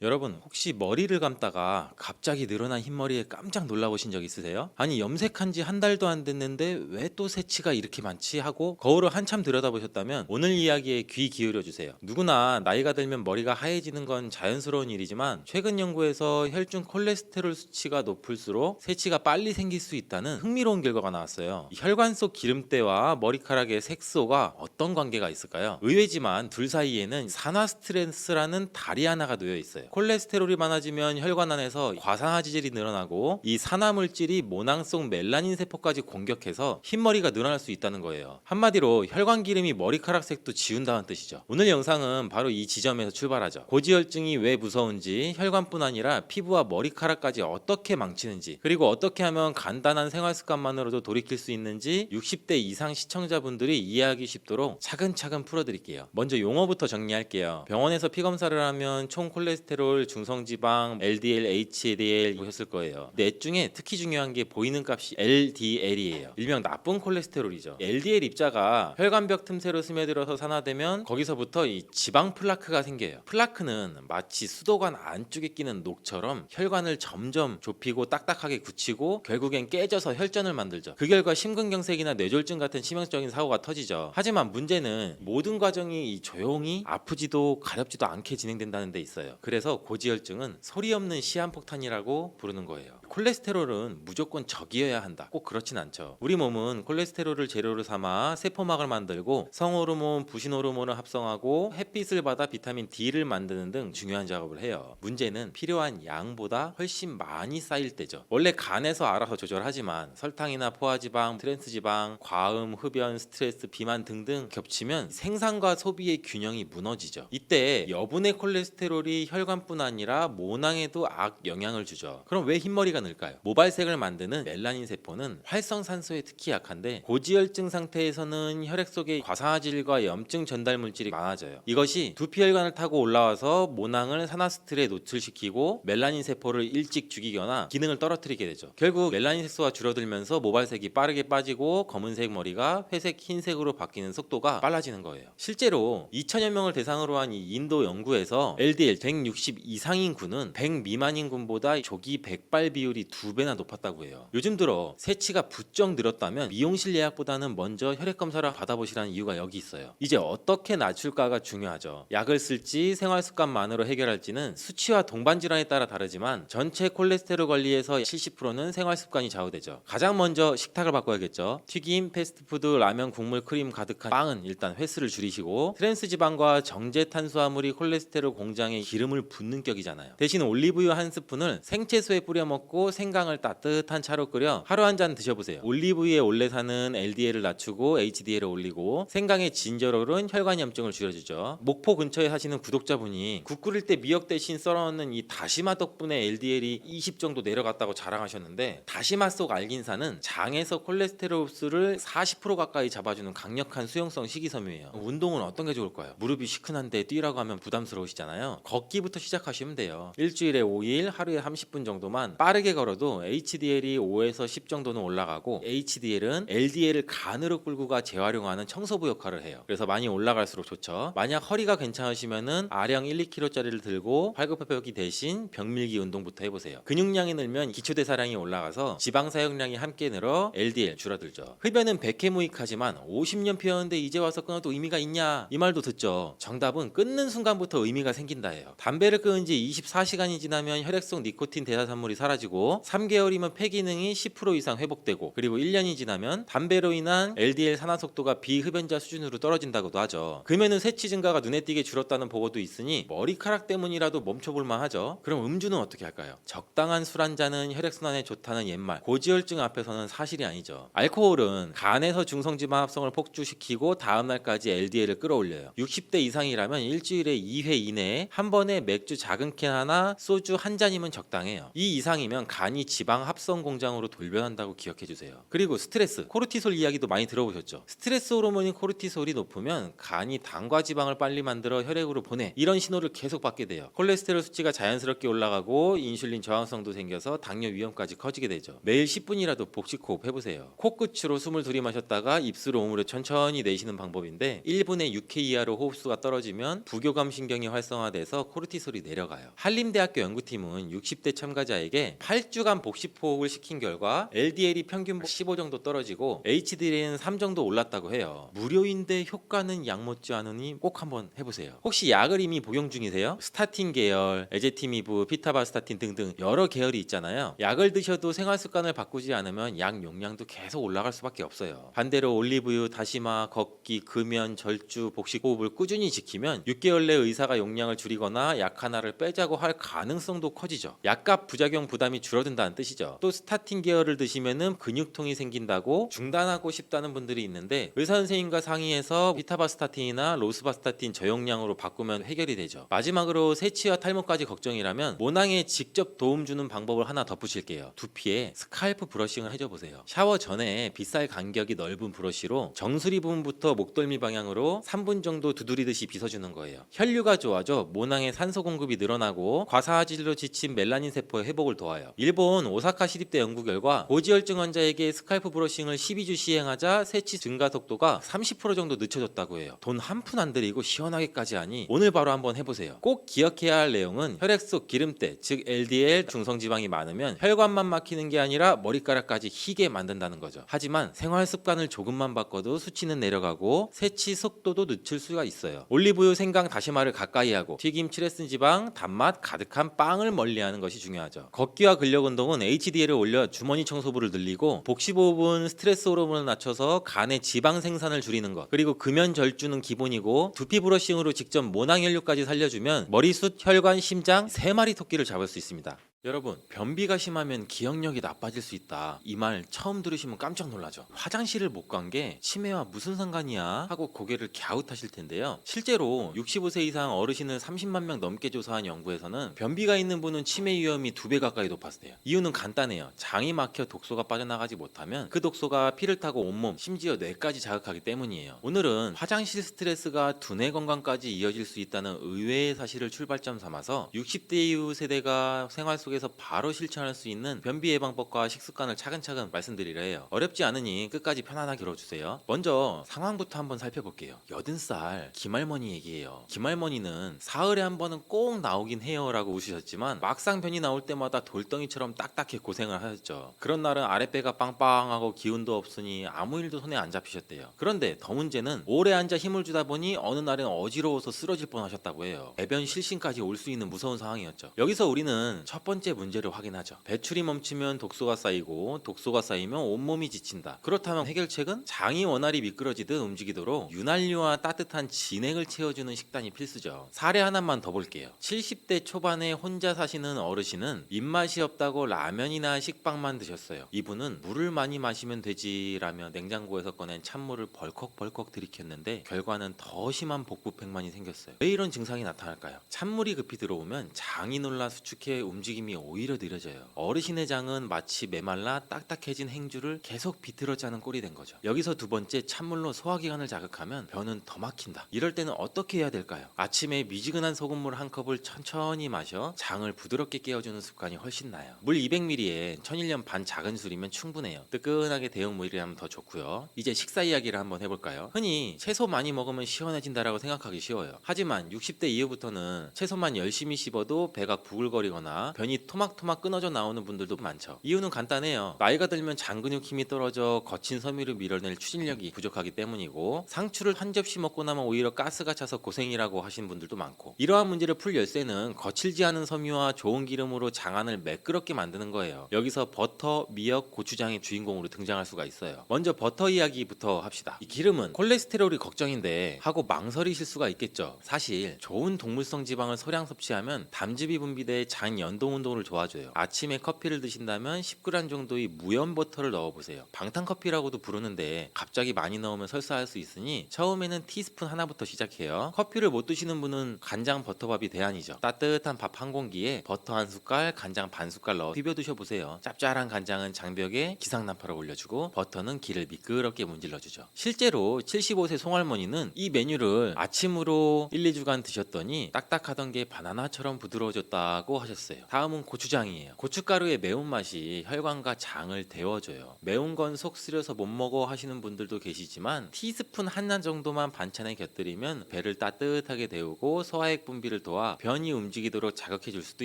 여러분 혹시 머리를 감다가 갑자기 늘어난 흰머리에 깜짝 놀라보신 적 있으세요? 아니 염색한 지 한 달도 안 됐는데 왜 또 새치가 이렇게 많지 하고 거울을 한참 들여다보셨다면 오늘 이야기에 귀 기울여 주세요. 누구나 나이가 들면 머리가 하얘지는 건 자연스러운 일이지만 최근 연구에서 혈중 콜레스테롤 수치가 높을수록 새치가 빨리 생길 수 있다는 흥미로운 결과가 나왔어요. 이 혈관 속 기름때와 머리카락의 색소가 어떤 관계가 있을까요? 의외지만 둘 사이에는 산화 스트레스라는 다리 하나가 놓여 있어요. 콜레스테롤이 많아지면 혈관 안에서 과산화지질이 늘어나고 이 산화 물질이 모낭 속 멜라닌 세포까지 공격해서 흰머리가 늘어날 수 있다는 거예요. 한마디로 혈관 기름이 머리카락 색도 지운다는 뜻이죠. 오늘 영상은 바로 이 지점에서 출발하죠. 고지혈증이 왜 무서운지, 혈관뿐 아니라 피부와 머리카락까지 어떻게 망치는지, 그리고 어떻게 하면 간단한 생활 습관만으로도 돌이킬 수 있는지 60대 이상 시청자분들이 이해하기 쉽도록 차근차근 풀어드릴게요. 먼저 용어부터 정리할게요. 병원에서 피 검사를 하면 총 콜레스테롤, 중성지방, LDL, HDL 보셨을 거예요. 넷 중에 특히 중요한 게 보이는 값이 LDL이에요. 일명 나쁜 콜레스테롤이죠. LDL 입자가 혈관벽 틈새로 스며들어서 산화되면 거기서부터 이 지방 플라크가 생겨요. 플라크는 마치 수도관 안쪽에 끼는 녹처럼 혈관을 점점 좁히고 딱딱하게 굳히고 결국엔 깨져서 혈전을 만들죠. 그 결과 심근경색이나 뇌졸중 같은 치명적인 사고가 터지죠. 하지만 문제는 모든 과정이 조용히 아프지도 가렵지도 않게 진행된다는 데 있어요. 그래서 고지혈증은 소리 없는 시한폭탄이라고 부르는 거예요. 콜레스테롤은 무조건 적이어야 한다. 꼭 그렇진 않죠. 우리 몸은 콜레스테롤을 재료로 삼아 세포막을 만들고 성호르몬, 부신호르몬을 합성하고 햇빛을 받아 비타민 D를 만드는 등 중요한 작업을 해요. 문제는 필요한 양보다 훨씬 많이 쌓일 때죠. 원래 간에서 알아서 조절하지만 설탕이나 포화지방, 트랜스지방, 과음, 흡연, 스트레스, 비만 등등 겹치면 생산과 소비의 균형이 무너지죠. 이때 여분의 콜레스테롤이 혈관뿐 아니라 모낭에도 악 영향을 주죠. 그럼 왜 흰머리가 늘까요? 모발색을 만드는 멜라닌 세포는 활성산소에 특히 약한데 고지혈증 상태에서는 혈액 속에 과산화질과 염증 전달 물질이 많아져요. 이것이 두피혈관을 타고 올라와서 모낭을 산화스트레스에 노출시키고 멜라닌 세포를 일찍 죽이거나 기능을 떨어뜨리게 되죠. 결국 멜라닌 색소가 줄어들면서 모발색이 빠르게 빠지고 검은색 머리가 회색, 흰색으로 바뀌는 속도가 빨라지는 거예요. 실제로 2천여 명을 대상으로 한 이 인도 연구에서 LDL 160 이상인 군은 100 미만인 군보다 조기 백발 비율이 2배나 높았다고 해요. 요즘 들어 새치가 부쩍 늘었다면 미용실 예약보다는 먼저 혈액 검사를 받아보시라는 이유가 여기 있어요. 이제 어떻게 낮출까가 중요하죠. 약을 쓸지 생활 습관만으로 해결할지는 수치와 동반 질환에 따라 다르지만 전체 콜레스테롤 관리에서 70%는 생활 습관이 좌우되죠. 가장 먼저 식탁을 바꿔야겠죠. 튀김, 패스트푸드, 라면, 국물, 크림 가득한 빵은 일단 횟수를 줄이시고 트랜스지방과 정제 탄수화물이 콜레스테롤 공장에 기름을 붓는 격이잖아요. 대신 올리브유 한 스푼을 생채소에 뿌려 먹고 생강을 따뜻한 차로 끓여 하루 한 잔 드셔보세요. 올리브유의 올레산은 LDL을 낮추고 HDL을 올리고 생강의 진저롤은 혈관 염증을 줄여주죠. 목포 근처에 사시는 구독자분이 국 끓일 때 미역 대신 썰어넣는 이 다시마 덕분에 LDL이 20 정도 내려갔다고 자랑하셨는데, 다시마 속 알긴산은 장에서 콜레스테롤 흡수를 40% 가까이 잡아주는 강력한 수용성 식이섬유예요. 운동은 어떤 게 좋을까요? 무릎이 시큰한데 뛰라고 하면 부담스러우시잖아요. 걷기부터 시작하시면 돼요. 일주일에 5일 하루에 30분 정도만 빠르게 걸어도 HDL이 5에서 10 정도는 올라가고, HDL은 LDL을 간으로 끌고 가 재활용하는 청소부 역할을 해요. 그래서 많이 올라갈수록 좋죠. 만약 허리가 괜찮으시면은 아령 1, 2kg짜리를 들고 팔굽혀펴기 대신 벽밀기 운동부터 해보세요. 근육량이 늘면 기초대사량이 올라가서 지방 사용량이 함께 늘어 LDL 줄어들죠. 흡연은 백해무익하지만 50년 피웠는데 이제 와서 끊어도 의미가 있냐, 이 말도 듣죠. 정답은 끊는 순간부터 의미가 생긴다예요. 담배를 끊은 지 24시간이 지나면 혈액 속 니코틴 대사산물이 사라지고 3개월이면 폐 기능이 10% 이상 회복되고, 그리고 1년이 지나면 담배로 인한 LDL 산화 속도가 비흡연자 수준으로 떨어진다고도 하죠. 금연은 새치 증가가 눈에 띄게 줄었다는 보고도 있으니 머리카락 때문이라도 멈춰볼만 하죠. 그럼 음주는 어떻게 할까요? 적당한 술 한 잔은 혈액순환에 좋다는 옛말 고지혈증 앞에서는 사실이 아니죠. 알코올은 간에서 중성지방 합성을 폭주시키고 다음날까지 LDL을 끌어올려요. 60대 이상이라면 일주일에 2회 이내에 한 번에 맥주 작은 캔 하나, 소주 한 잔이면 적당해요. 이 이상이면 하지만 간이 지방 합성 공장으로 돌변한다고 기억해 주세요. 그리고 스트레스, 코르티솔 이야기도 많이 들어보셨죠? 스트레스 호르몬인 코르티솔이 높으면 간이 당과 지방을 빨리 만들어 혈액으로 보내, 이런 신호를 계속 받게 돼요. 콜레스테롤 수치가 자연스럽게 올라가고 인슐린 저항성도 생겨서 당뇨 위험까지 커지게 되죠. 매일 10분이라도 복식 호흡 해보세요. 코끝으로 숨을 들이마셨다가 입술을 오므려 천천히 내쉬는 방법인데 1분에 6회 이하로 호흡수가 떨어지면 부교감 신경이 활성화돼서 코르티솔이 내려가요. 한림대학교 연구팀은 60대 참가자에게 8주간 복식 호흡을 시킨 결과 LDL이 평균 15 정도 떨어지고 HDL은 3 정도 올랐다고 해요. 무료인데 효과는 약 못지 않으니 꼭 한번 해보세요. 혹시 약을 이미 복용 중이세요? 스타틴 계열, 에제티미브, 피타바스타틴 등등 여러 계열이 있잖아요. 약을 드셔도 생활 습관을 바꾸지 않으면 약 용량도 계속 올라갈 수밖에 없어요. 반대로 올리브유, 다시마, 걷기, 금연, 절주, 복식 호흡을 꾸준히 지키면 6개월 내 의사가 용량을 줄이거나 약 하나를 빼자고 할 가능성도 커지죠. 약값 부작용 부담이 줄어든다는 뜻이죠. 또 스타틴 계열을 드시면은 근육통이 생긴다고 중단하고 싶다는 분들이 있는데 의사 선생님과 상의해서 피타바스타틴이나 로스바스타틴 저용량으로 바꾸면 해결이 되죠. 마지막으로 세치와 탈모까지 걱정이라면 모낭에 직접 도움 주는 방법을 하나 덧붙일게요. 두피에 스칼프 브러싱을 해줘보세요. 샤워 전에 빗살 간격이 넓은 브러쉬로 정수리 부분부터 목덜미 방향으로 3분 정도 두드리듯이 빗어주는 거예요. 혈류가 좋아져 모낭의 산소 공급이 늘어나고 과사화질로 지친 멜라닌 세포의 회복을 도와요. 일본 오사카 시립대 연구 결과 고지혈증 환자에게 스칼프 브러싱을 12주 시행하자 세치 증가 속도가 30% 정도 늦춰졌다고 해요. 돈 한 푼 안 들이고 시원하게까지 하니 오늘 바로 한번 해보세요. 꼭 기억해야 할 내용은 혈액 속 기름때, 즉 LDL 중성지방이 많으면 혈관만 막히는 게 아니라 머리카락까지 희게 만든다는 거죠. 하지만 생활 습관을 조금만 바꿔도 수치는 내려가고 세치 속도도 늦출 수가 있어요. 올리브유, 생강, 다시마를 가까이 하고 튀김, 치레슨 지방, 단맛 가득한 빵을 멀리하는 것이 중요하죠. 걷기와 근력 운동은 HDL을 올려 주머니 청소부를 늘리고 복식호흡은 스트레스 호르몬을 낮춰서 간의 지방 생산을 줄이는 것, 그리고 금연 절주는 기본이고 두피 브러싱으로 직접 모낭 혈류까지 살려주면 머리숱, 혈관, 심장 3마리 토끼를 잡을 수 있습니다. 여러분, 변비가 심하면 기억력이 나빠질 수 있다. 이 말 처음 들으시면 깜짝 놀라죠. 화장실을 못 간 게 치매와 무슨 상관이야? 하고 고개를 갸웃하실 텐데요. 실제로 65세 이상 어르신을 30만 명 넘게 조사한 연구에서는 변비가 있는 분은 치매 위험이 2배 가까이 높았대요. 이유는 간단해요. 장이 막혀 독소가 빠져나가지 못하면 그 독소가 피를 타고 온몸, 심지어 뇌까지 자극하기 때문이에요. 오늘은 화장실 스트레스가 두뇌 건강까지 이어질 수 있다는 의외의 사실을 출발점 삼아서 60대 이후 세대가 생활 속에 에서 바로 실천할 수 있는 변비 예방법과 식습관을 차근차근 말씀드리려 해요. 어렵지 않으니 끝까지 편안하게 들어주세요. 먼저 상황부터 한번 살펴볼게요. 80살 김할머니 얘기예요. 김할머니는 사흘에 한 번은 꼭 나오긴 해요 라고 웃으셨지만 막상 변이 나올 때마다 돌덩이처럼 딱딱해 고생을 하셨죠. 그런 날은 아랫배가 빵빵하고 기운도 없으니 아무 일도 손에 안 잡히셨대요. 그런데 더 문제는 오래 앉아 힘을 주다 보니 어느 날은 어지러워서 쓰러질 뻔하셨다고 해요. 배변 실신까지 올 수 있는 무서운 상황이었죠. 여기서 우리는 첫 번째 문제를 확인하죠. 배출이 멈추면 독소가 쌓이고 독소가 쌓이면 온몸이 지친다. 그렇다면 해결책은 장이 원활히 미끄러지듯 움직이도록 윤활유와 따뜻한 진액을 채워주는 식단이 필수죠. 사례 하나만 더 볼게요. 70대 초반에 혼자 사시는 어르신은 입맛이 없다고 라면이나 식빵만 드셨어요. 이분은 물을 많이 마시면 되지라며 냉장고에서 꺼낸 찬물을 벌컥벌컥 들이켰는데 결과는 더 심한 복부팽만이 생겼어요. 왜 이런 증상이 나타날까요? 찬물이 급히 들어오면 장이 놀라 수축해 움직임이 오히려 느려져요. 어르신의 장은 마치 메말라 딱딱해진 행주를 계속 비틀어 짜는 꼴이 된 거죠. 여기서 두 번째, 찬물로 소화기관을 자극하면 변은 더 막힌다. 이럴 때는 어떻게 해야 될까요? 아침에 미지근한 소금물 한 컵을 천천히 마셔 장을 부드럽게 깨워주는 습관이 훨씬 나아요. 물 200ml에 1001년 반 작은 술이면 충분해요. 뜨끈하게 데운 물이라면 더 좋고요. 이제 식사 이야기를 한번 해볼까요? 흔히 채소 많이 먹으면 시원해진다라고 생각하기 쉬워요. 하지만 60대 이후부터는 채소만 열심히 씹어도 배가 부글거리거나 변이 토막토막 끊어져 나오는 분들도 많죠. 이유는 간단해요. 나이가 들면 장 근육 힘이 떨어져 거친 섬유를 밀어낼 추진력이 부족하기 때문이고, 상추를 한 접시 먹고 나면 오히려 가스가 차서 고생이라고 하시는 분들도 많고, 이러한 문제를 풀 열쇠는 거칠지 않은 섬유와 좋은 기름으로 장안을 매끄럽게 만드는 거예요. 여기서 버터, 미역, 고추장의 주인공으로 등장할 수가 있어요. 먼저 버터 이야기부터 합시다. 이 기름은 콜레스테롤이 걱정인데 하고 망설이실 수가 있겠죠. 사실 좋은 동물성 지방을 소량 섭취하면 담즙이 분비돼 장 연동 운동을 도와줘요. 아침에 커피를 드신다면 10g 정도의 무염 버터를 넣어보세요. 방탄커피라고도 부르는데 갑자기 많이 넣으면 설사할 수 있으니 처음에는 티스푼 하나부터 시작해요. 커피를 못 드시는 분은 간장 버터밥이 대안이죠. 따뜻한 밥 한 공기에 버터 한 숟갈, 간장 반 숟갈 넣어 비벼 드셔보세요. 짭짤한 간장은 장벽에 기상난파를 올려주고 버터는 기를 미끄럽게 문질러주죠. 실제로 75세 송할머니는 이 메뉴를 아침으로 1, 2주간 드셨더니 딱딱하던 게 바나나처럼 부드러워졌다고 하셨어요. 다음은 고추장이에요. 고춧가루의 매운맛이 혈관과 장을 데워줘요. 매운 건 속 쓰려서 못 먹어 하시는 분들도 계시지만 티스푼 하나 정도만 반찬에 곁들이면 배를 따뜻하게 데우고 소화액 분비를 도와 변이 움직이도록 자극해 줄 수도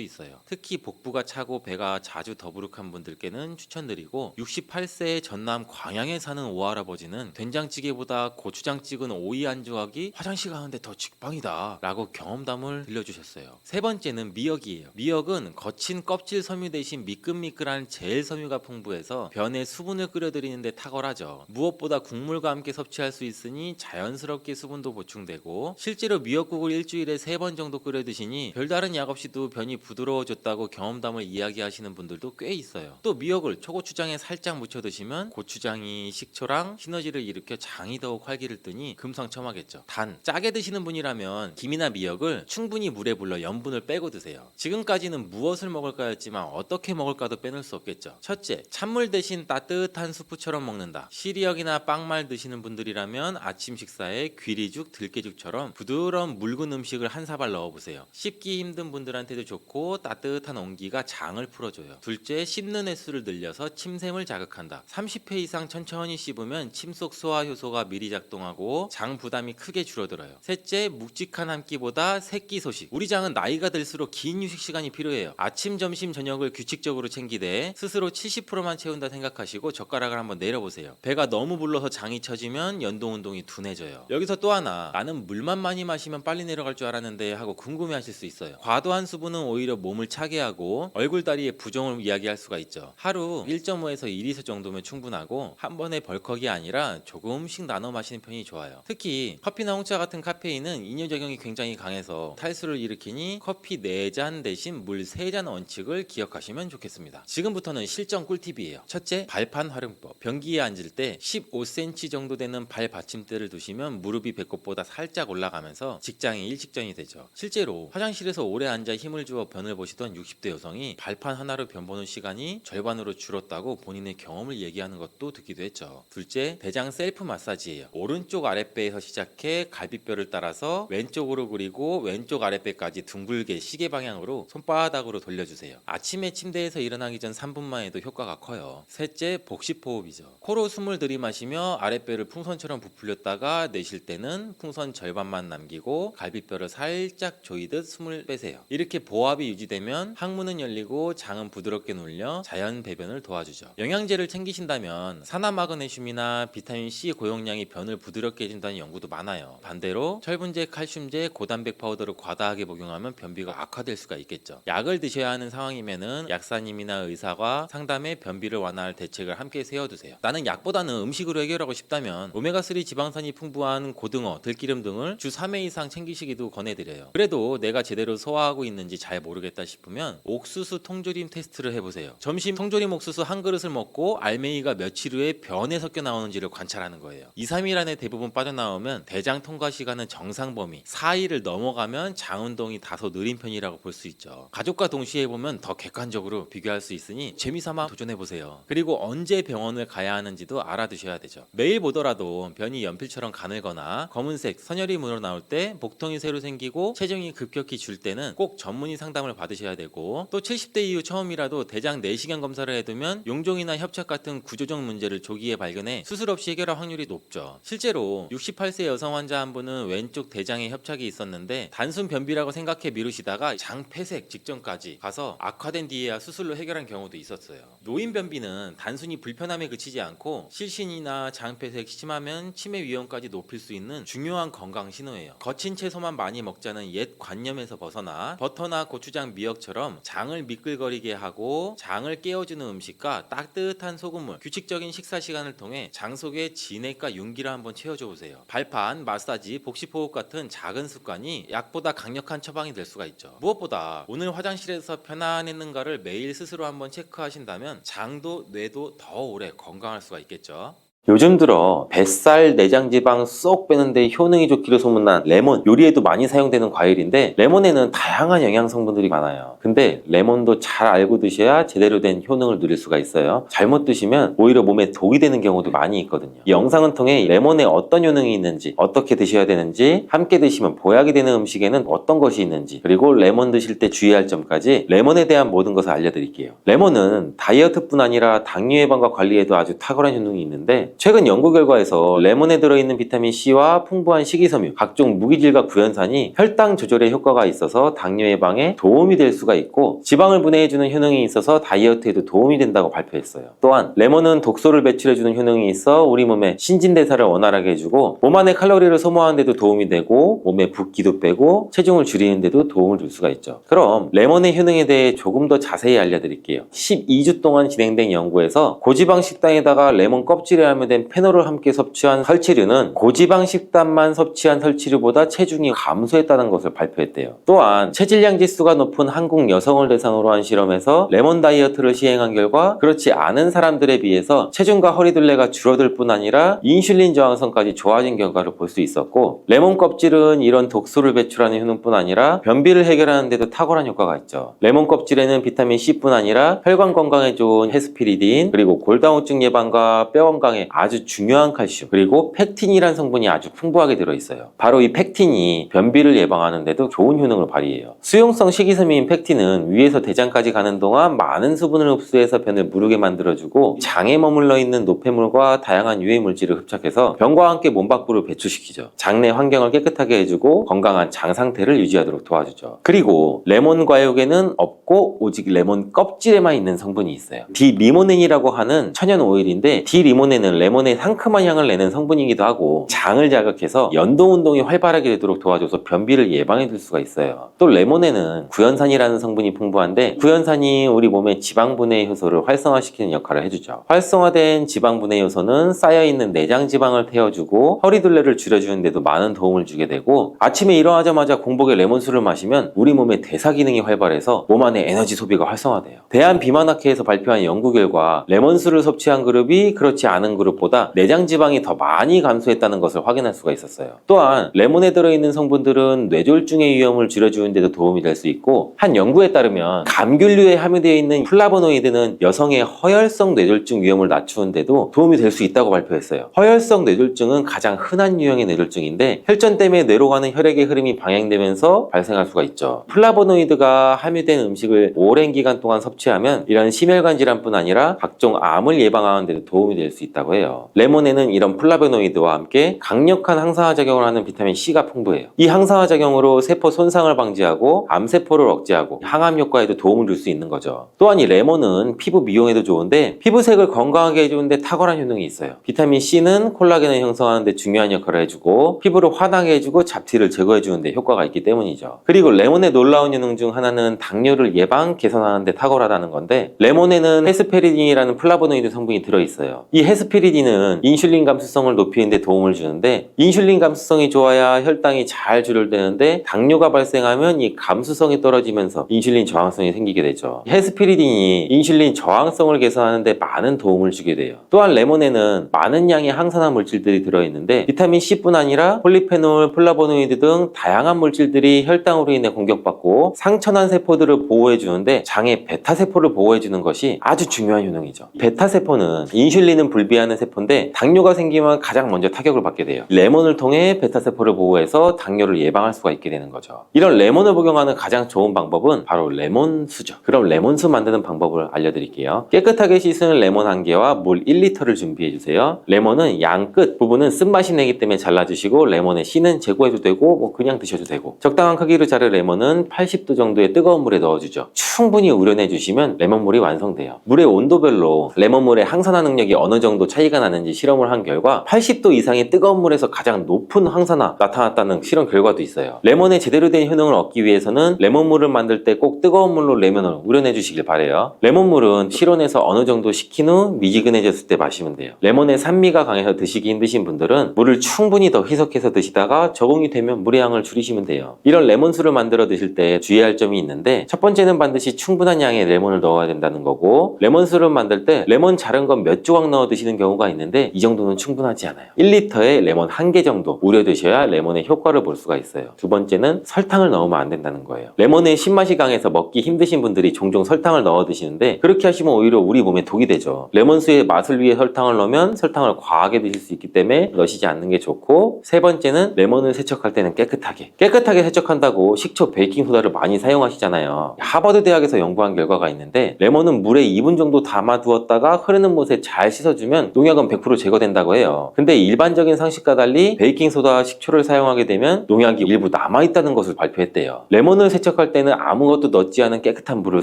있어요. 특히 복부가 차고 배가 자주 더부룩한 분들께는 추천드리고 68세의 전남 광양에 사는 오할아버지는 된장찌개보다 고추장 찍은 오이 안주하기 화장실 가는데 더 직방이다 라고 경험담을 들려주셨어요. 세 번째는 미역이에요. 미역은 거친 껍질 섬유 대신 미끌미끌한 젤 섬유가 풍부해서 변에 수분을 끌어들이는데 탁월하죠. 무엇보다 국물과 함께 섭취할 수 있으니 자연스럽게 수분도 보충되고 실제로 미역국을 일주일에 3번 정도 끓여 드시니 별다른 약 없이도 변이 부드러워졌다고 경험담을 이야기하시는 분들도 꽤 있어요. 또 미역을 초고추장에 살짝 묻혀 드시면 고추장이 식초랑 시너지를 일으켜 장이 더욱 활기를 뜨니 금상첨화겠죠. 단 짜게 드시는 분이라면 김이나 미역을 충분히 물에 불러 염분을 빼고 드세요. 지금까지는 무엇을 먹을까였지만 어떻게 먹을까도 빼놓을 수 없겠죠. 첫째, 찬물 대신 따뜻한 수프처럼 먹는다. 시리얼이나 빵말 드시는 분들이라면 아침 식사에 귀리죽, 들깨죽처럼 부드러운 묽은 음식을 한 사발 넣어보세요. 씹기 힘든 분들한테도 좋고 따뜻한 온기가 장을 풀어줘요. 둘째, 씹는 횟수를 늘려서 침샘을 자극한다. 30회 이상 천천히 씹으면 침속 소화 효소가 미리 작동하고 장 부담이 크게 줄어들어요. 셋째, 묵직한 한 끼보다 세끼 소식. 우리 장은 나이가 들수록 긴 휴식 시간이 필요해요. 아침, 점심, 저녁을 규칙적으로 챙기되 스스로 70%만 채운다 생각하시고 젓가락을 한번 내려보세요. 배가 너무 불러서 장이 처지면 연동운동이 둔해져요. 여기서 또 하나, 나는 물만 많이 마시면 빨리 내려갈 줄 알았는데 하고 궁금해하실 수 있어요. 과도한 수분은 오히려 몸을 차게 하고 얼굴다리의 부종을 이야기할 수가 있죠. 하루 1.5에서 2리터 정도면 충분하고 한 번에 벌컥이 아니라 조금씩 나눠 마시는 편이 좋아요. 특히 커피나 홍차 같은 카페인은 이뇨작용이 굉장히 강해서 탈수를 일으키니 커피 4잔 대신 물 3잔 원칙을 기억하시면 좋겠습니다. 지금부터는 실전 꿀팁이에요. 첫째, 발판 활용법. 변기에 앉을 때 15cm 정도 되는 발 받침대를 두시면 무릎이 배꼽보다 살짝 올라가면서 직장이 일직전이 되죠. 실제로 화장실에서 오래 앉아 힘을 주어 변을 보시던 60대 여성이 발판 하나로 변 보는 시간이 절반으로 줄었다고 본인의 경험을 얘기하는 것도 듣기도 했죠. 둘째, 대장 셀프 마사지예요. 오른쪽 아랫배에서 시작해 갈비뼈를 따라서 왼쪽으로 그리고 왼쪽 아랫배까지 둥글게 시계 방향으로 손바닥으로 돌려주세요. 아침에 침대에서 일어나기 전 3분만 해도 효과가 커요. 셋째, 복식호흡이죠. 코로 숨을 들이마시며 아랫배를 풍선처럼 부풀렸다가 내쉴 때는 풍선 절반만 남기고 갈비뼈를 살짝 조이듯 숨을 빼세요. 이렇게 보합이 유지되면 항문은 열리고 장은 부드럽게 눌려 자연 배변을 도와주죠. 영양제를 챙기신다면 산화마그네슘이나 비타민C 고용량이 변을 부드럽게 해준다는 연구도 많아요. 반대로 철분제, 칼슘제, 고단백 파우더를 과다하게 복용하면 변비가 악화될 수가 있겠죠. 약을 드셔야 하는 상황이면은 약사님이나 의사와 상담해 변비를 완화할 대책을 함께 세워두세요. 나는 약보다는 음식으로 해결하고 싶다면 오메가3 지방산이 풍부한 고등어, 들기름 등을 주 3회 이상 챙기시기도 권해드려요. 그래도 내가 제대로 소화하고 있는지 잘 모르겠다 싶으면 옥수수 통조림 테스트를 해보세요. 점심 통조림 옥수수 한 그릇을 먹고 알맹이가 며칠 후에 변에 섞여 나오는지를 관찰하는 거예요. 2, 3일 안에 대부분 빠져나오면 대장 통과 시간은 정상 범위, 4일을 넘어가면 장 운동이 다소 느린 편이라고 볼 수 있죠. 가족과 동시에 해보면 더 객관적으로 비교할 수 있으니 재미삼아 도전해보세요. 그리고 언제 병원을 가야 하는지도 알아두셔야 되죠. 매일 보더라도 변이 연필처럼 가늘거나 검은색, 선혈이 묻어나올 때, 복통이 새로 생기고 체중이 급격히 줄 때는 꼭 전문의 상담을 받으셔야 되고, 또 70대 이후 처음이라도 대장 내시경 검사를 해두면 용종이나 협착 같은 구조적 문제를 조기에 발견해 수술 없이 해결할 확률이 높죠. 실제로 68세 여성 환자 한 분은 왼쪽 대장에 협착이 있었는데 단순 변비라고 생각해 미루시다가 장 폐색 직전까지 가서 악화된 뒤에야 수술로 해결한 경우도 있었어요. 노인 변비는 단순히 불편함에 그치지 않고 실신이나 장 폐색 심하면 치매 위험까지 높일 수 있는 중요한 건강 신호예요. 거친 채소만 많이 먹자는 옛 관념에서 벗어나 버터나 고추장, 미역처럼 장을 미끌거리게 하고 장을 깨워주는 음식과 따뜻한 소금물, 규칙적인 식사 시간을 통해 장 속에 진액과 윤기를 한번 채워줘 보세요. 발판, 마사지, 복식호흡 같은 작은 습관이 약보다 강력한 처방이 될 수가 있죠. 무엇보다 오늘 화장실에서 어디서 편안했는가를 매일 스스로 한번 체크하신다면 장도 뇌도 더 오래 건강할 수가 있겠죠. 요즘 들어 뱃살, 내장지방 쏙 빼는데 효능이 좋기로 소문난 레몬, 요리에도 많이 사용되는 과일인데 레몬에는 다양한 영양 성분들이 많아요. 근데 레몬도 잘 알고 드셔야 제대로 된 효능을 누릴 수가 있어요. 잘못 드시면 오히려 몸에 독이 되는 경우도 많이 있거든요. 이 영상을 통해 레몬에 어떤 효능이 있는지, 어떻게 드셔야 되는지, 함께 드시면 보약이 되는 음식에는 어떤 것이 있는지, 그리고 레몬 드실 때 주의할 점까지 레몬에 대한 모든 것을 알려드릴게요. 레몬은 다이어트뿐 아니라 당뇨 예방과 관리에도 아주 탁월한 효능이 있는데 최근 연구 결과에서 레몬에 들어있는 비타민 C와 풍부한 식이섬유, 각종 무기질과 구연산이 혈당 조절에 효과가 있어서 당뇨 예방에 도움이 될 수가 있고 지방을 분해해주는 효능이 있어서 다이어트에도 도움이 된다고 발표했어요. 또한 레몬은 독소를 배출해주는 효능이 있어 우리 몸의 신진대사를 원활하게 해주고 몸 안에 칼로리를 소모하는 데도 도움이 되고 몸에 붓기도 빼고 체중을 줄이는 데도 도움을 줄 수가 있죠. 그럼 레몬의 효능에 대해 조금 더 자세히 알려드릴게요. 12주 동안 진행된 연구에서 고지방 식단에다가 레몬 껍질에 함유된 페놀을 함께 섭취한 설치류는 고지방 식단만 섭취한 설치류보다 체중이 감소했다는 것을 발표했대요. 또한 체질량 지수가 높은 한국 여성을 대상으로 한 실험에서 레몬 다이어트를 시행한 결과 그렇지 않은 사람들에 비해서 체중과 허리둘레가 줄어들 뿐 아니라 인슐린 저항성까지 좋아진 결과를 볼 수 있었고 레몬 껍질은 이런 독소를 배출하는 효능뿐 아니라 변비를 해결하는 데도 탁월한 효과가 있죠. 레몬 껍질에는 비타민 C뿐 아니라 혈관 건강에 좋은 헤스피리딘 그리고 골다공증 예방과 뼈 건강에 아주 중요한 칼슘 그리고 팩틴이라는 성분이 아주 풍부하게 들어있어요. 바로 이 팩틴이 변비를 예방하는 데도 좋은 효능을 발휘해요. 수용성 식이섬유인 팩틴은 위에서 대장까지 가는 동안 많은 수분을 흡수해서 변을 무르게 만들어주고 장에 머물러 있는 노폐물과 다양한 유해 물질을 흡착해서 변과 함께 몸 밖으로 배출시키죠. 장내 환경을 깨끗하게 해주고 건강한 장 상태를 유지하도록 도와주죠. 그리고 레몬 과육에는 없고 오직 레몬 껍질에만 있는 성분이 있어요. 디리모넨이라고 하는 천연 오일인데 디리모넨은 레몬의 상큼한 향을 내는 성분이기도 하고 장을 자극해서 연동 운동이 활발하게 되도록 도와줘서 변비를 예방해 줄 수가 있어요. 또 레몬에는 구연산이라는 성분이 풍부한데 구연산이 우리 몸의 지방 분해 효소를 활성화시키는 역할을 해주죠. 활성화된 지방 분해 효소는 쌓여있는 내장 지방을 태워주고 허리둘레를 줄여주는 데도 많은 도움을 주게 되고 아침에 일어나자마자 공복에 레몬수를 마시면 우리 몸의 대사 기능이 활발해서 몸 안에 에너지 소비가 활성화돼요. 대한비만학회에서 발표한 연구 결과 레몬수를 섭취한 그룹이 그렇지 않은 그룹보다 내장 지방이 더 많이 감소했다는 것을 확인할 수가 있었어요. 또한 레몬에 들어있는 성분들은 뇌졸중의 위험을 줄여주는 데도 도움이 될 수 있고 한 연구에 따르면 감귤류에 함유되어 있는 플라보노이드는 여성의 허혈성 뇌졸중 위험을 낮추는 데도 도움이 될 수 있다고 발표했어요. 허혈성 뇌졸중은 가장 흔한 유형의 뇌졸중인데 혈전 때문에 뇌로 가는 혈액의 흐름이 방해되면서 발생할 수가 있죠. 플라보노이드가 함유된 음식을 오랜 기간 동안 섭취하면 이런 심혈관 질환뿐 아니라 각종 암을 예방하는 데도 도움이 될 수 있다고 해요. 레몬에는 이런 플라보노이드와 함께 강력한 항산화 작용을 하는 비타민 C가 풍부해요. 이 항산화 작용으로 세포 손상을 방지하고 암세포를 억제하고 항암 효과에도 도움을 줄 수 있는 거죠. 또한 이 레몬은 피부 미용에도 좋은데 피부색을 건강하게 해주는데 탁월한 효능이 있어요. 비타민 C는 콜라겐을 형성하는 데 중요한 역할을 해주고 피부를 환하게 해주고 잡티를 제거해주는 데 효과가 있기 때문이죠. 그리고 레몬의 놀라운 효능 중 하나는 당뇨를 예방, 개선하는 데 탁월하다는 건데 레몬에는 헤스페리딘이라는 플라보노이드 성분이 들어있어요. 이 헤스피리딘은 인슐린 감수성을 높이는 데 도움을 주는데 인슐린 감수성이 좋아야 혈당이 잘 조절되는데 당뇨가 발생하면 이 감수성이 떨어지면서 인슐린 저항성이 생기게 되죠. 헤스피리딘이 인슐린 저항성을 개선하는 데 많은 도움을 주게 돼요. 또한 레몬에는 많은 양의 항산화 물질들이 들어있는데 비타민 C뿐 아니라 폴리페놀, 플라보노이드 등 다양한 물질들이 혈당으로 인해 공격받고 상처난 세포들을 보호해주는데 장의 베타세포를 보호해주는 것이 아주 중요한 효능이죠. 베타세포는 인슐린은 불비하는 세포인데 당뇨가 생기면 가장 먼저 타격을 받게 돼요. 레몬을 통해 베타세포를 보호해서 당뇨를 예방할 수가 있게 되는 거죠. 이런 레몬을 복용하는 가장 좋은 방법은 바로 레몬수죠. 그럼 레몬수 만드는 방법을 알려드릴게요. 깨끗하게 씻은 레몬 1개와 물 1리터를 준비해주세요. 레몬은 양 끝 부분은 쓴맛이 내기 때문에 잘라주시고 레몬의 씨는 제거해도 되고 그냥 드셔도 되고 적당한 크기로 자른 레몬은 80도 정도의 뜨거운 물에 넣어주죠. 충분히 우려내주시면 레몬물이 완성돼요. 물의 온도별로 레몬물의 항산화 능력이 어느 정도 차이 차이가 나는지 실험을 한 결과 80도 이상의 뜨거운 물에서 가장 높은 항산화 나타났다는 실험 결과도 있어요. 레몬의 제대로 된 효능을 얻기 위해서는 레몬물을 만들 때 꼭 뜨거운 물로 레몬을 우려내 주시길 바래요. 레몬물은 실온에서 어느 정도 식힌 후 미지근해졌을 때 마시면 돼요. 레몬의 산미가 강해서 드시기 힘드신 분들은 물을 충분히 더 희석해서 드시다가 적응이 되면 물의 양을 줄이시면 돼요. 이런 레몬술을 만들어 드실 때 주의할 점이 있는데, 첫 번째는 반드시 충분한 양의 레몬을 넣어야 된다는 거고, 레몬술을 만들 때 레몬 자른 건 몇 조각 넣어 드시는 경우가 있는데 이 정도는 충분하지 않아요. 1리터에 레몬 1개 정도 우려 드셔야 레몬의 효과를 볼 수가 있어요. 두 번째는 설탕을 넣으면 안 된다는 거예요. 레몬의 신맛이 강해서 먹기 힘드신 분들이 종종 설탕을 넣어 드시는데, 그렇게 하시면 오히려 우리 몸에 독이 되죠. 레몬수의 맛을 위해 설탕을 넣으면 설탕을 과하게 드실 수 있기 때문에 넣으시지 않는 게 좋고, 세 번째는 레몬을 세척할 때는 깨끗하게 세척한다고 식초, 베이킹소다를 많이 사용하시잖아요. 하버드 대학에서 연구한 결과가 있는데, 레몬은 물에 2분 정도 담아두었다가 흐르는 못에 잘 씻어주면 농약은 100% 제거된다고 해요. 근데 일반적인 상식과 달리 베이킹소다와 식초를 사용하게 되면 농약이 일부 남아있다는 것을 발표했대요. 레몬을 세척할 때는 아무것도 넣지 않은 깨끗한 물을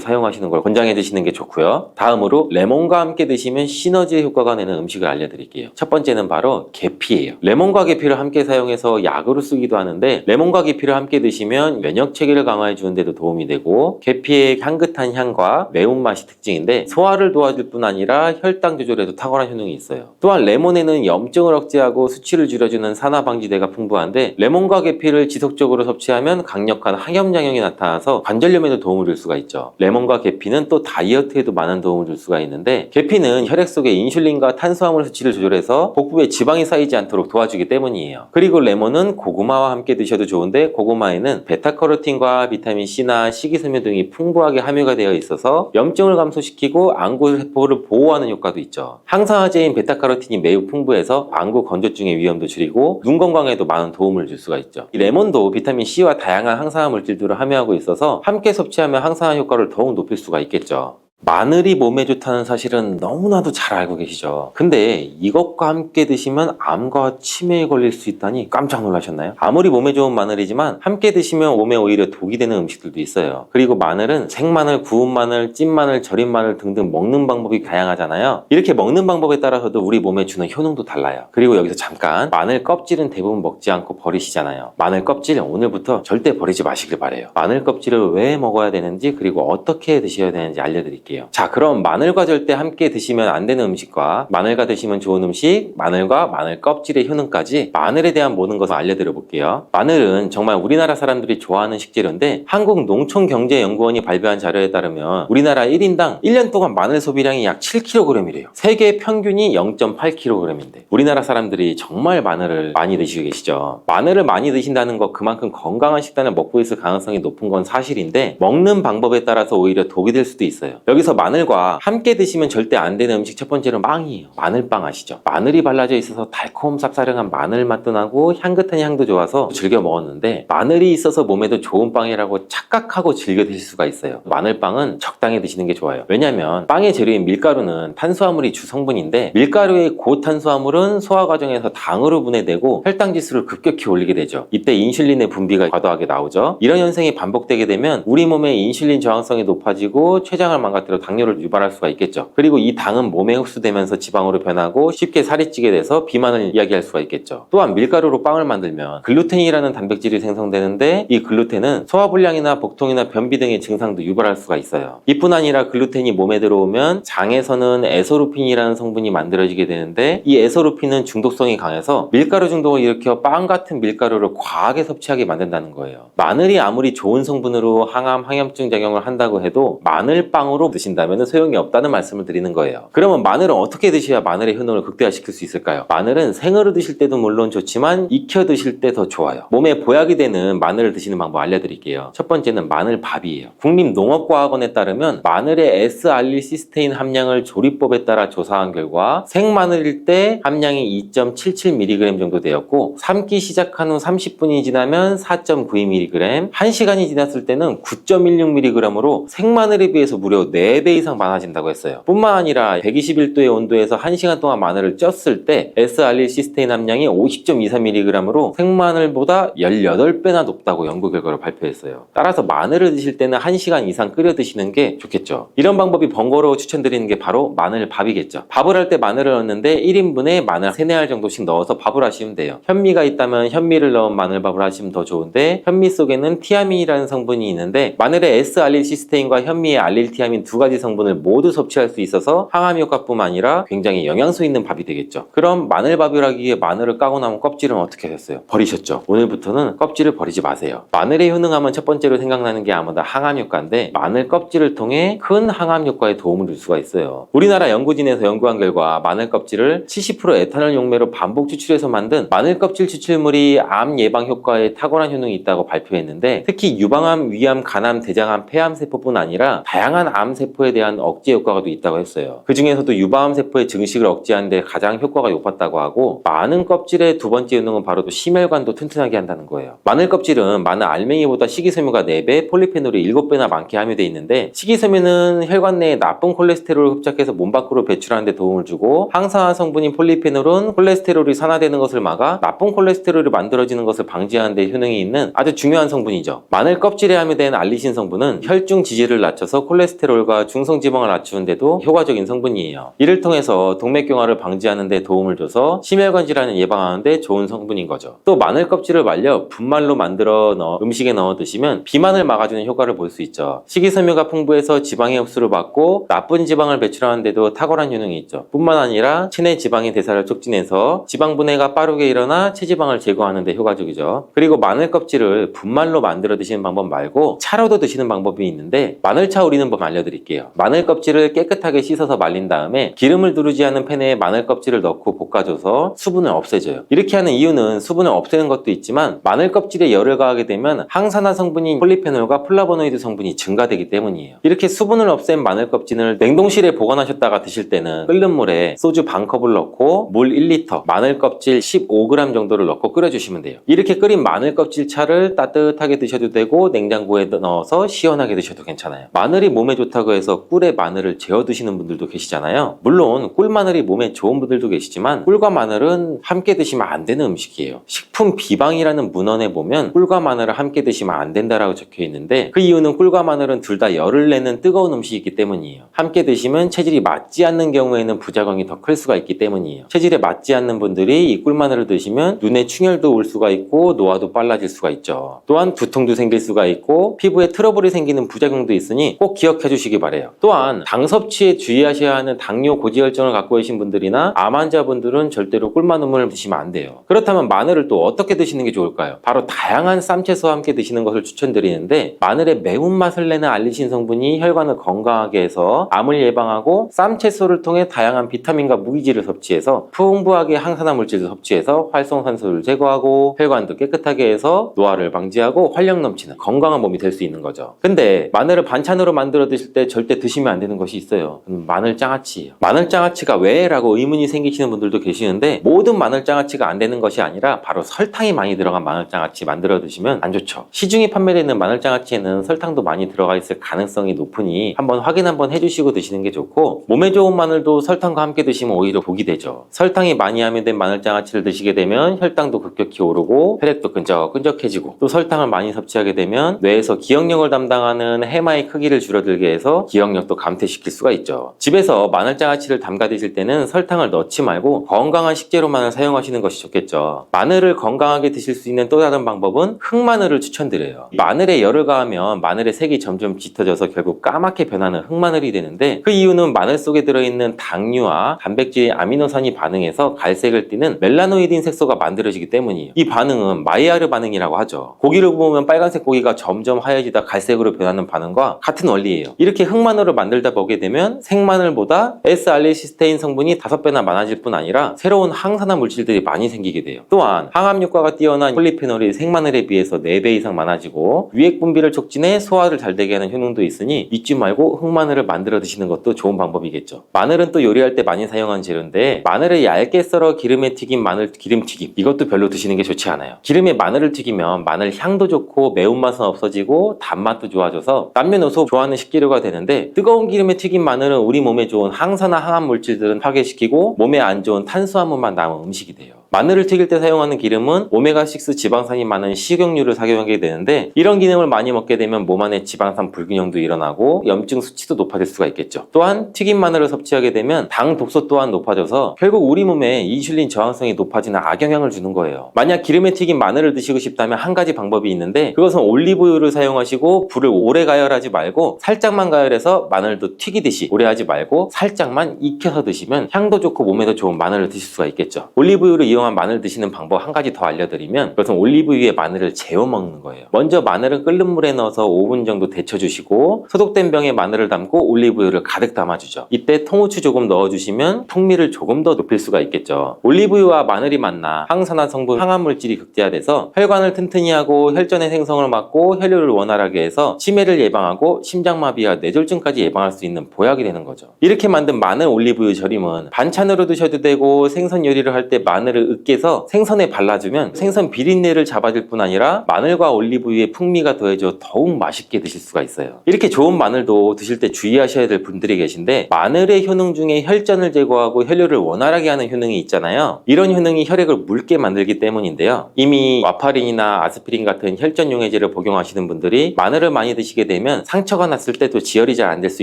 사용하시는 걸 권장해 드시는 게 좋고요. 다음으로 레몬과 함께 드시면 시너지의 효과가 내는 음식을 알려드릴게요. 첫 번째는 바로 계피예요. 레몬과 계피를 함께 사용해서 약으로 쓰기도 하는데, 레몬과 계피를 함께 드시면 면역 체계를 강화해 주는 데도 도움이 되고, 계피의 향긋한 향과 매운맛이 특징인데 소화를 도와줄 뿐 아니라 혈당 조절에도 탁월한 효능이 있어요. 또한 레몬에는 염증을 억제하고 수치를 줄여주는 산화 방지제가 풍부한데, 레몬과 계피를 지속적으로 섭취하면 강력한 항염작용이 나타나서 관절염에도 도움을 줄 수가 있죠. 레몬과 계피는 또 다이어트에도 많은 도움을 줄 수가 있는데, 계피는 혈액 속의 인슐린과 탄수화물 수치를 조절해서 복부에 지방이 쌓이지 않도록 도와주기 때문이에요. 그리고 레몬은 고구마와 함께 드셔도 좋은데, 고구마에는 베타카로틴과 비타민 C나 식이섬유 등이 풍부하게 함유가 되어 있어서 염증을 감소시키고 안구 세포를 보호하는 효과도 있죠. 항산화제인 베타카로틴이 매우 풍부해서 안구 건조증의 위험도 줄이고 눈 건강에도 많은 도움을 줄 수가 있죠. 이 레몬도 비타민 C와 다양한 항산화 물질들을 함유하고 있어서 함께 섭취하면 항산화 효과를 더욱 높일 수가 있겠죠. 마늘이 몸에 좋다는 사실은 너무나도 잘 알고 계시죠. 근데 이것과 함께 드시면 암과 치매에 걸릴 수 있다니 깜짝 놀라셨나요? 아무리 몸에 좋은 마늘이지만 함께 드시면 몸에 오히려 독이 되는 음식들도 있어요. 그리고 마늘은 생마늘, 구운 마늘, 찐 마늘, 절인 마늘 등등 먹는 방법이 다양하잖아요. 이렇게 먹는 방법에 따라서도 우리 몸에 주는 효능도 달라요. 그리고 여기서 잠깐, 마늘 껍질은 대부분 먹지 않고 버리시잖아요. 마늘 껍질 오늘부터 절대 버리지 마시길 바래요. 마늘 껍질을 왜 먹어야 되는지, 그리고 어떻게 드셔야 되는지 알려드릴게요. 자, 그럼 마늘과 절대 함께 드시면 안 되는 음식과 마늘과 드시면 좋은 음식, 마늘과 마늘 껍질의 효능까지 마늘에 대한 모든 것을 알려드려 볼게요. 마늘은 정말 우리나라 사람들이 좋아하는 식재료인데, 한국농촌경제연구원이 발표한 자료에 따르면 우리나라 1인당 1년 동안 마늘 소비량이 약 7kg이래요. 세계 평균이 0.8kg인데 우리나라 사람들이 정말 마늘을 많이 드시고 계시죠. 마늘을 많이 드신다는 거 그만큼 건강한 식단을 먹고 있을 가능성이 높은 건 사실인데, 먹는 방법에 따라서 오히려 독이 될 수도 있어요. 여기서 마늘과 함께 드시면 절대 안 되는 음식 첫 번째는 빵이에요. 마늘빵 아시죠? 마늘이 발라져 있어서 달콤 쌉싸름한 마늘 맛도 나고 향긋한 향도 좋아서 즐겨 먹었는데, 마늘이 있어서 몸에도 좋은 빵이라고 착각하고 즐겨 드실 수가 있어요. 마늘빵은 적당히 드시는 게 좋아요. 왜냐면 빵의 재료인 밀가루는 탄수화물이 주성분인데, 밀가루의 고탄수화물은 소화 과정에서 당으로 분해되고 혈당 지수를 급격히 올리게 되죠. 이때 인슐린의 분비가 과도하게 나오죠. 이런 현상이 반복되게 되면 우리 몸의 인슐린 저항성이 높아지고 췌장을 망가뜨려 당뇨를 유발할 수가 있겠죠. 그리고 이 당은 몸에 흡수되면서 지방으로 변하고 쉽게 살이 찌게 돼서 비만을 이야기할 수가 있겠죠. 또한 밀가루로 빵을 만들면 글루텐이라는 단백질이 생성되는데, 이 글루텐은 소화불량이나 복통이나 변비 등의 증상도 유발할 수가 있어요. 이뿐 아니라 글루텐이 몸에 들어오면 장에서는 에소루핀이라는 성분이 만들어지게 되는데, 이 에소루핀은 중독성이 강해서 밀가루 중독을 일으켜 빵 같은 밀가루를 과하게 섭취하게 만든다는 거예요. 마늘이 아무리 좋은 성분으로 항암, 항염증 작용을 한다고 해도 마늘빵으로 드신다면 소용이 없다는 말씀을 드리는 거예요. 그러면 마늘은 어떻게 드셔야 마늘의 효능을 극대화시킬 수 있을까요? 마늘은 생으로 드실 때도 물론 좋지만 익혀 드실 때 더 좋아요. 몸에 보약이 되는 마늘을 드시는 방법 알려드릴게요. 첫 번째는 마늘밥이에요. 국립농업과학원에 따르면 마늘의 S알릴시스테인 함량을 조리법에 따라 조사한 결과 생마늘일 때 함량이 2.77mg 정도 되었고, 삶기 시작한 후 30분이 지나면 4.92mg, 1시간이 지났을 때는 9.16mg으로 생마늘에 비해서 무려 4배 이상 많아진다고 했어요. 뿐만 아니라 121도의 온도에서 1시간 동안 마늘을 쪘을 때 S알릴시스테인 함량이 50.24mg으로 생마늘보다 18배나 높다고 연구 결과를 발표했어요. 따라서 마늘을 드실 때는 1시간 이상 끓여 드시는 게 좋겠죠. 이런 방법이 번거로워 추천드리는 게 바로 마늘밥이겠죠. 밥을 할 때 마늘을 넣는데 1인분에 마늘 3-4알 정도씩 넣어서 밥을 하시면 돼요. 현미가 있다면 현미를 넣은 마늘밥을 하시면 더 좋은데, 현미 속에는 티아민이라는 성분이 있는데 마늘의 S알릴시스테인과 현미의 알릴티아민 두 가지 성분을 모두 섭취할 수 있어서 항암 효과뿐만 아니라 굉장히 영양소 있는 밥이 되겠죠. 그럼 마늘밥을 하기 위해 마늘을 까고 남은 껍질은 어떻게 됐어요? 버리셨죠? 오늘부터는 껍질을 버리지 마세요. 마늘의 효능하면 첫 번째로 생각나는 게 아마도 항암 효과인데, 마늘 껍질을 통해 큰 항암 효과에 도움을 줄 수가 있어요. 우리나라 연구진에서 연구한 결과 마늘 껍질을 70% 에탄올 용매로 반복 추출해서 만든 마늘 껍질 추출물이 암 예방 효과에 탁월한 효능이 있다고 발표했는데, 특히 유방암, 위암, 간암, 대장암, 폐암 세포뿐 아니라 다양한 암 세포에 대한 억제 효과가 또 있다고 했어요. 그 중에서도 유방암 세포의 증식을 억제하는 데 가장 효과가 높았다고 하고, 마늘 껍질의 두 번째 효능은 바로 또 심혈관도 튼튼하게 한다는 거예요. 마늘 껍질은 마늘 알맹이보다 식이섬유가 4배, 폴리페놀이 7배나 많게 함유되어 있는데, 식이섬유는 혈관 내에 나쁜 콜레스테롤을 흡착해서 몸 밖으로 배출하는 데 도움을 주고, 항산화 성분인 폴리페놀은 콜레스테롤이 산화되는 것을 막아 나쁜 콜레스테롤이 만들어지는 것을 방지하는 데 효능이 있는 아주 중요한 성분이죠. 마늘 껍질에 함유된 알리신 성분은 혈중 지지를 낮춰서 콜레스테롤과 중성지방을 낮추는 데도 효과적인 성분이에요. 이를 통해서 동맥경화를 방지하는 데 도움을 줘서 심혈관 질환을 예방하는 데 좋은 성분인 거죠. 또 마늘 껍질을 말려 분말로 만들어 음식에 넣어 드시면 비만을 막아주는 효과를 볼 수 있죠. 식이섬유가 풍부해서 지방의 흡수를 막고 나쁜 지방을 배출하는 데도 탁월한 효능이 있죠. 뿐만 아니라 체내 지방의 대사를 촉진해서 지방 분해가 빠르게 일어나 체지방을 제거하는 데 효과적이죠. 그리고 마늘 껍질을 분말로 만들어 드시는 방법 말고 차로도 드시는 방법이 있는데, 마늘차 우리는 법 알려드릴게요. 마늘 껍질을 깨끗하게 씻어서 말린 다음에 기름을 두르지 않은 팬에 마늘 껍질을 넣고 볶아줘서 수분을 없애줘요. 이렇게 하는 이유는 수분을 없애는 것도 있지만, 마늘 껍질에 열을 가하게 되면 항산화 성분인 폴리페놀과 플라보노이드 성분이 증가되기 때문이에요. 이렇게 수분을 없앤 마늘 껍질을 냉동실에 보관하셨다가 드실 때는 끓는 물에 소주 반컵을 넣고 물 1리터, 마늘 껍질 15g 정도를 넣고 끓여주시면 돼요. 이렇게 끓인 마늘 껍질 차를 따뜻하게 드셔도 되고 냉장고에 넣어서 시원하게 드셔도 괜찮아요. 마늘이 몸에 좋다고 해서 꿀에 마늘을 재워 드시는 분들도 계시잖아요. 물론 꿀마늘이 몸에 좋은 분들도 계시지만, 꿀과 마늘은 함께 드시면 안 되는 음식이에요. 식품 비방이라는 문헌에 보면 꿀과 마늘을 함께 드시면 안 된다라고 적혀 있는데, 그 이유는 꿀과 마늘은 둘 다 열을 내는 뜨거운 음식이기 때문이에요. 함께 드시면 체질이 맞지 않는 경우에는 부작용이 더 클 수가 있기 때문이에요. 체질에 맞지 않는 분들이 이 꿀마늘을 드시면 눈에 충혈도 올 수가 있고 노화도 빨라질 수가 있죠. 또한 두통도 생길 수가 있고 피부에 트러블이 생기는 부작용도 있으니 꼭 기억해 주시기 바래요. 또한 당 섭취에 주의하셔야 하는 당뇨 고지혈증을 갖고 계신 분들이나 암 환자분들은 절대로 꿀마늘을 드시면 안 돼요. 그렇다면 마늘을 또 어떻게 드시는 게 좋을까요? 바로 다양한 쌈채소와 함께 드시는 것을 추천드리는데, 마늘의 매운맛을 내는 알리신 성분이 혈관을 건강하게 해서 암을 예방하고, 쌈채소를 통해 다양한 비타민과 무기질을 섭취해서 풍부하게 항산화 물질을 섭취해서 활성산소를 제거하고 혈관도 깨끗하게 해서 노화를 방지하고 활력 넘치는 건강한 몸이 될 수 있는 거죠. 근데 마늘을 반찬으로 만들어 드실 때 절대 드시면 안 되는 것이 있어요. 마늘장아찌예요. 마늘장아찌가 왜? 라고 의문이 생기시는 분들도 계시는데, 모든 마늘장아찌가 안 되는 것이 아니라 바로 설탕이 많이 들어간 마늘장아찌 만들어 드시면 안 좋죠. 시중에 판매되는 마늘장아찌에는 설탕도 많이 들어가 있을 가능성이 높으니 한번 확인 한번 해주시고 드시는 게 좋고, 몸에 좋은 마늘도 설탕과 함께 드시면 오히려 복이 되죠. 설탕이 많이 함유된 마늘장아찌를 드시게 되면 혈당도 급격히 오르고 혈액도 끈적끈적해지고, 또 설탕을 많이 섭취하게 되면 뇌에서 기억력을 담당하는 해마의 크기를 줄어들게 해서 기억력도 감퇴시킬 수가 있죠. 집에서 마늘장아찌를 담가 드실 때는 설탕을 넣지 말고 건강한 식재료만을 사용하시는 것이 좋겠죠. 마늘을 건강하게 드실 수 있는 또 다른 방법은 흑마늘을 추천드려요. 마늘에 열을 가하면 마늘의 색이 점점 짙어져서 결국 까맣게 변하는 흑마늘이 되는데, 그 이유는 마늘 속에 들어있는 당류와 단백질의 아미노산이 반응해서 갈색을 띠는 멜라노이딘 색소가 만들어지기 때문이에요. 이 반응은 마이야르 반응이라고 하죠. 고기를 구우면 빨간색 고기가 점점 하얘지다 갈색으로 변하는 반응과 같은 원리예요. 이렇게 흑마늘을 만들다 보게 되면 생마늘보다 S알릴시스테인 성분이 5배나 많아질 뿐 아니라 새로운 항산화 물질들이 많이 생기게 돼요. 또한 항암 효과가 뛰어난 폴리페놀이 생마늘에 비해서 4배 이상 많아지고 유액 분비를 촉진해 소화를 잘 되게 하는 효능도 있으니 잊지 말고 흑마늘을 만들어 드시는 것도 좋은 방법이겠죠. 마늘은 또 요리할 때 많이 사용한 재료인데, 마늘을 얇게 썰어 기름에 튀긴 마늘 기름튀김, 이것도 별로 드시는 게 좋지 않아요. 기름에 마늘을 튀기면 마늘 향도 좋고 매운맛은 없어지고 단맛도 좋아져서 남녀노소 좋아하는 식재료가 되는데 뜨거운 기름에 튀긴 마늘은 우리 몸에 좋은 항산화 항암 물질들은 파괴시키고 몸에 안 좋은 탄수화물만 남은 음식이 돼요. 마늘을 튀길 때 사용하는 기름은 오메가6 지방산이 많은 식용유를 사용하게 되는데 이런 기름을 많이 먹게 되면 몸 안에 지방산 불균형도 일어나고 염증 수치도 높아질 수가 있겠죠. 또한 튀긴 마늘을 섭취하게 되면 당 독소 또한 높아져서 결국 우리 몸에 인슐린 저항성이 높아지는 악영향을 주는 거예요. 만약 기름에 튀긴 마늘을 드시고 싶다면 한 가지 방법이 있는데 그것은 올리브유를 사용하시고 불을 오래 가열하지 말고 살짝만 가열해서 마늘도 튀기듯이 오래 하지 말고 살짝만 익혀서 드시면 향도 좋고 몸에도 좋은 마늘을 드실 수가 있겠죠. 올리브유를 이용한 마늘 드시는 방법 한 가지 더 알려드리면 그것은 올리브유에 마늘을 재워 먹는 거예요. 먼저 마늘을 끓는 물에 넣어서 5분 정도 데쳐주시고 소독된 병에 마늘을 담고 올리브유를 가득 담아주죠. 이때 통후추 조금 넣어주시면 풍미를 조금 더 높일 수가 있겠죠. 올리브유와 마늘이 만나 항산화 성분 항암물질이 극대화돼서 혈관을 튼튼히 하고 혈전의 생성을 막고 혈류를 원활하게 해서 치매를 예방하고 심장마비와 뇌졸중까지 예방할 수 있는 보약이 되는 거죠. 이렇게 만든 마늘 올리브유 절임은 반찬으로 드셔도 되고 생선 요리를 할 때 마늘을 으깨서 생선에 발라주면 생선 비린내를 잡아줄 뿐 아니라 마늘과 올리브유의 풍미가 더해져 더욱 맛있게 드실 수가 있어요. 이렇게 좋은 마늘도 드실 때 주의하셔야 될 분들이 계신데 마늘의 효능 중에 혈전을 제거하고 혈류를 원활하게 하는 효능이 있잖아요. 이런 효능이 혈액을 묽게 만들기 때문인데요. 이미 와파린이나 아스피린 같은 혈전 용해제를 복용하시는 분들이 마늘을 많이 드시게 되면 상처가 났을 때도 지혈이 잘 안 될 수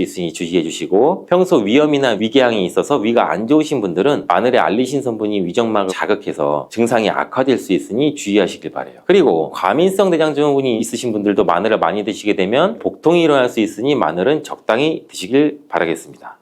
있으니 주의해 주시고 평소 위염이나 위궤양이 있어서 위가 안 좋으신 분들은 마늘의 알리신 성분이 위점막을 자극해서 증상이 악화될 수 있으니 주의하시길 바래요. 그리고 과민성 대장증후군이 있으신 분들도 마늘을 많이 드시게 되면 복통이 일어날 수 있으니 마늘은 적당히 드시길 바라겠습니다.